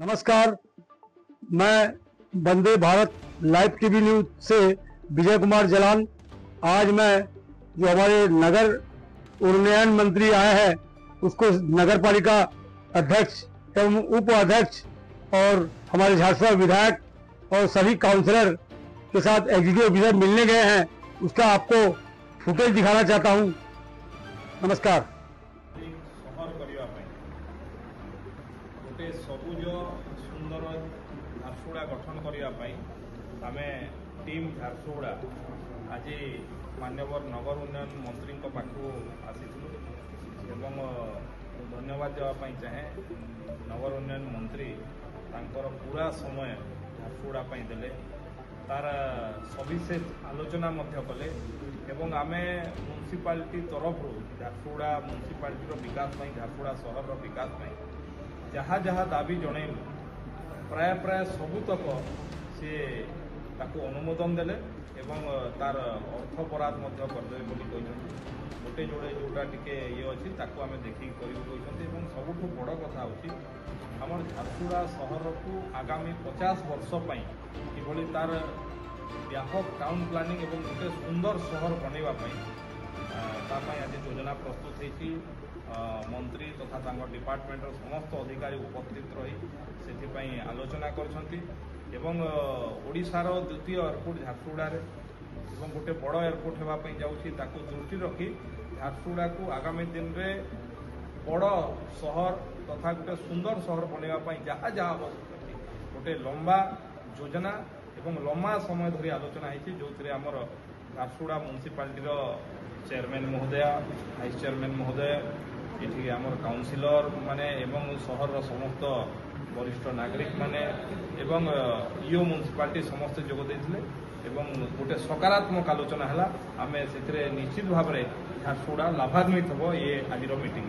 नमस्कार, मैं Vande Bharat live TV news से विजय कुमार जलान। आज मैं जो हमारे नगर उन्नयन मंत्री आए हैं उसको नगर पालिका अध्यक्ष एवं उप अध्यक्ष और हमारे झारखंड विधायक और सभी काउंसलर के साथ एग्जीक्यूटिव ऑफिसर मिलने गए हैं, उसका आपको फुटेज दिखाना चाहता हूं। नमस्कार। गोटे सबुज सुंदर झारसुगुड़ा गठन करने आम टीम झारसुगुड़ा आज माननीय नगर उन्नयन मंत्री पाखु आसीलु एवं धन्यवाद देवाई चाहे नगर उन्नयन मंत्री तांकर पूरा समय झारसुगुड़ा देले तार सविशेष आलोचना कले एवं आम म्युनिसिपालिटी तरफ झारसुगुड़ा म्युनिसिपालिटी विकास झारसुगुड़ा सहर विकास जहाँ जहाँ दाबी जनइलु प्राय प्राय सबुतक सी अनुमोदन देले एवं तार अर्थ बराद करदे गोटे जोड़े जोटा टी ये अच्छी आम देखिक कर सबुठ बड़ कथा हूँ आम झारसुगुड़ा सहर को आगामी 50 वर्ष कि तार व्यापक टाउन प्लानिंग एवं गोटे सुंदर सहर बनवाई आज योजना प्रस्तुत होती मंत्री तथा डिपार्टमेंट समस्त अधिकारी उपस्थित रही से आलोचना करशार द्वितीय एयरपोर्ट झारसुगुड़ा गोटे बड़ एयरपोर्ट होगापी जाऊँगी दृष्टि रखी झारसुगुड़ा को आगामी दिन में बड़ सहर तथा गोटे सुंदर सहर बनवाई जहाँ जहाँ आवश्यक गोटे लंबा योजना एवं लंबा समय धरी आलोचना होती जो आमर झारसुगुड़ा म्युनिसिपालिटी चेयरमैन महोदय वाइस चेयरमैन महोदय ये आमर काउंसिलर माने एवं सहर समस्त वरिष्ठ नागरिक माने एवं ईओ म्युनिसिपालिटी समस्त जोग देथिले एवं गोटे सकारात्मक आलोचना है आम से निश्चित भाव में झारसुगुड़ा लाभान्वित हो ये आज मीटिंग।